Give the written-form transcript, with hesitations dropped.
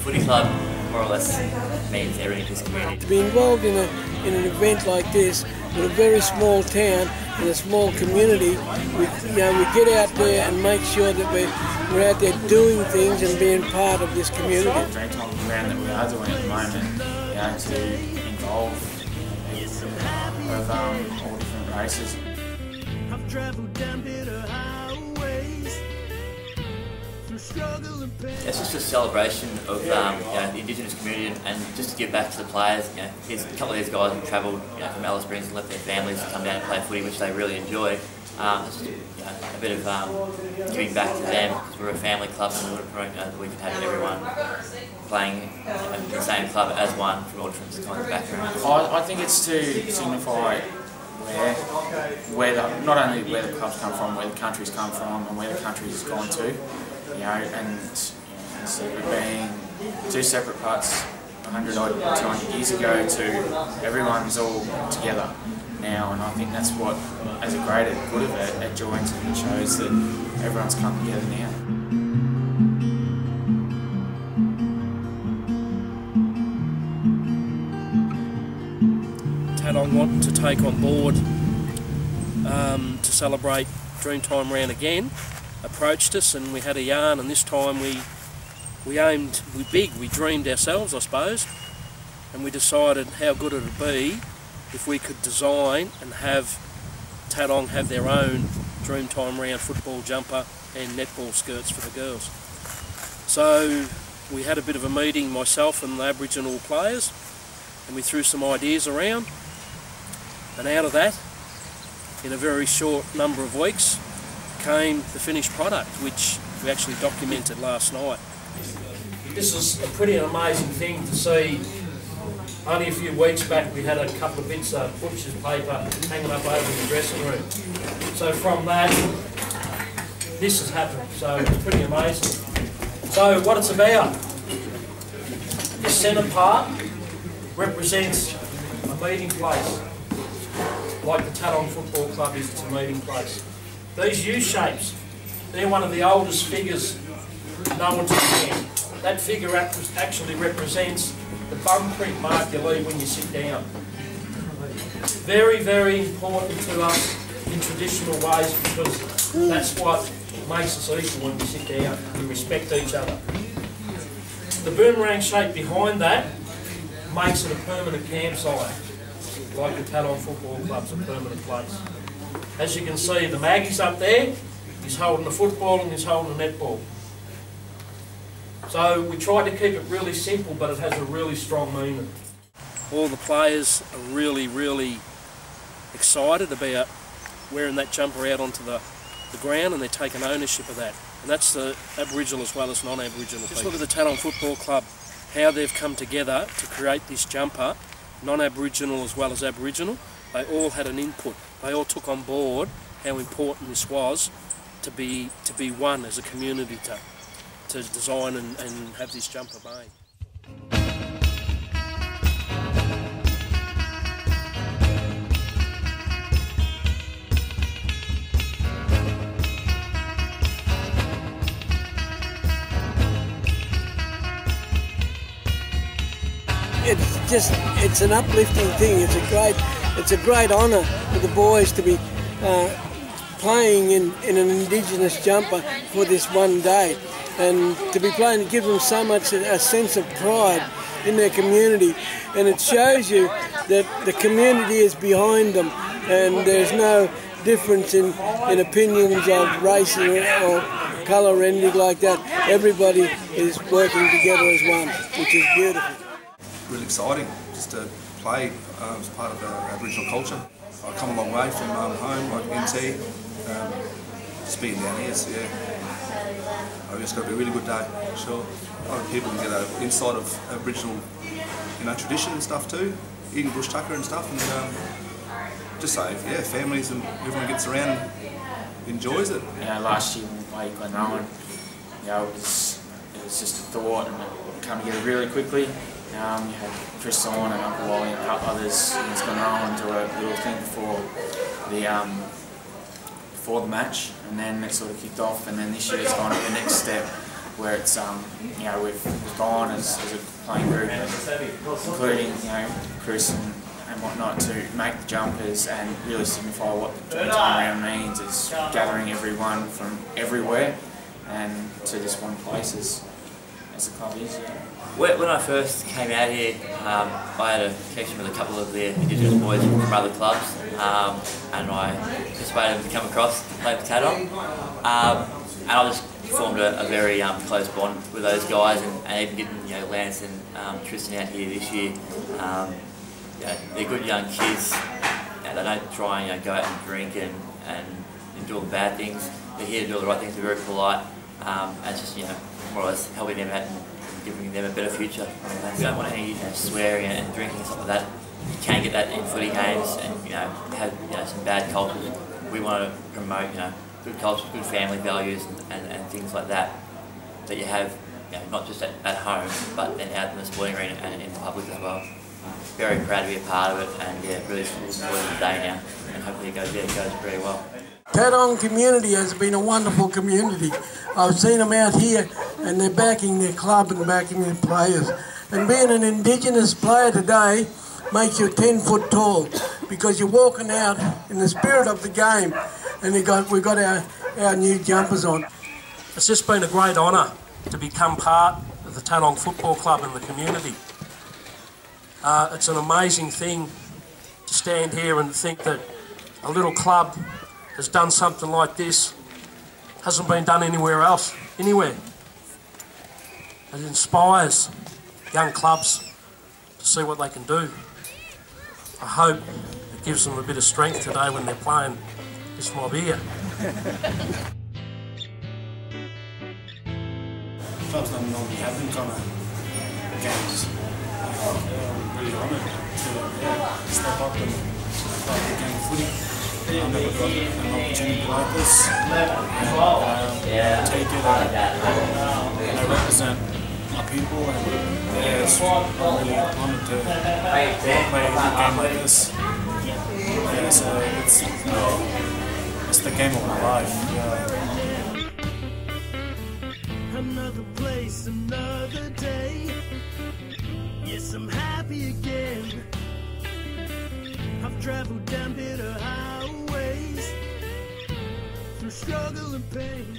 footy club more or less means everything to this community. To be involved in an event like this in a very small town, in a small community, we get out there and make sure that we're out there doing things and being part of this community. The Dreamtime Round that we are doing at the moment, to involve people of all different races. I've travelled down bitter highways through struggle and pain. It's just a celebration of the Indigenous community, and just to give back to the players. Here's a couple of these guys who travelled from Alice Springs and left their families to come down and play footy, which they really enjoy. It's just a bit of giving back to them, because we're a family club, and we want to promote that we can have everyone playing in the same club as one from all different kinds of backgrounds. I think it's to signify not only where the clubs come from, where the country's come from, and where the country's gone to, and instead of being two separate parts 100 or 200 years ago, to everyone's all together now, and I think that's what, as a greater good of it, it joins and it shows that everyone's come together now. Tatong wanting to take on board to celebrate Dreamtime Round again approached us, and we had a yarn, and this time we dreamed ourselves, I suppose, and we decided how good it would be if we could design and have Tatong have their own Dreamtime Round football jumper and netball skirts for the girls. So we had a bit of a meeting, myself and the Aboriginal players, and we threw some ideas around, and out of that, in a very short number of weeks, came the finished product, which we actually documented last night. This is a pretty amazing thing to see. Only a few weeks back we had a couple of bits of butcher's paper hanging up over the dressing room. So from that, this has happened, so it's pretty amazing. So what it's about, this centre part represents a meeting place, like the Tatong Football Club is, it's a meeting place. These U-shapes, they're one of the oldest figures known to man. That figure actually represents the bum print mark you leave when you sit down. Very, very important to us in traditional ways, because that's what makes us equal when we sit down. We respect each other. The boomerang shape behind that makes it a permanent campsite, like the Tatong Football Club's a permanent place. As you can see, the Maggie's up there, he's holding the football and he's holding the netball. So we tried to keep it really simple, but it has a really strong meaning. All the players are really, really excited about wearing that jumper out onto the ground, and they're taking ownership of that. And that's the Aboriginal as well as non-Aboriginal people. Just look at the Tatong Football Club, how they've come together to create this jumper, non-Aboriginal as well as Aboriginal. They all had an input. They all took on board how important this was to be one as a community to design and have this jumper made. It's an uplifting thing. It's a great honour for the boys to be playing in an Indigenous jumper for this one day, and to be playing, it gives them so much a sense of pride in their community, and it shows you that the community is behind them, and there's no difference in opinions of race or colour or anything like that. Everybody is working together as one, which is beautiful. Really exciting just to play as part of our Aboriginal culture. I've come a long way from home, like NT, just being down here, so yeah. I think it's going to be a really good day, for sure. A lot of people can get an insight of Aboriginal, tradition and stuff too, eating bush tucker and stuff, and just say, yeah, families and everyone gets around and enjoys it. Last year when we got known, it was just a thought, and it came together really quickly. You had Chris on and Uncle Wally and a couple others in Spenrow and do a little thing before the match, and then it sort of kicked off, and then this year it's gone to the next step where it's you know, we've gone as a playing group, including, you know, Chris and whatnot, to make the jumpers and really signify what the Dreamtime Round means, is gathering everyone from everywhere and to this one place as the club is. When I first came out here, I had a connection with a couple of the Indigenous boys from other clubs, and I persuaded them to come across to play for Tatong. And I just formed a very close bond with those guys, and even getting, you know, Lance and Tristan out here this year. You know, they're good young kids. You know, they don't try and, you know, go out and drink and do all the bad things. They're here to do all the right things. They're very polite, and it's just, you know, more or less helping them out and giving them a better future. We don't want any, you know, swearing and drinking and stuff like that. You can get that in footy games, and, you know, have, you know, some bad cultures. We want to promote, you know, good culture, good family values, and things like that you have, you know, not just at home, but then out in the sporting arena and in the public as well. Very proud to be a part of it, and yeah, really looking forward to the day now, and hopefully it goes very well. Tatong community has been a wonderful community. I've seen them out here, and they're backing their club and backing their players. And being an Indigenous player today makes you 10 foot tall, because you're walking out in the spirit of the game, and we've got our new jumpers on. It's just been a great honour to become part of the Tatong Football Club and the community. It's an amazing thing to stand here and think that a little club has done something like this. Hasn't been done anywhere else, anywhere. It inspires young clubs to see what they can do. I hope it gives them a bit of strength today when they're playing this mob here. Clubs don't normally have them kind of games. I'm really honoured to step up and play the game of footy. I've never got an opportunity like this. Take it and I represent my people, and yeah, I'm really honoured to play a game like this. Yeah, so it's the game of my life. Yeah. Another place, another day. Yes, I'm happy again. I've travelled down bitter highways through struggle and pain.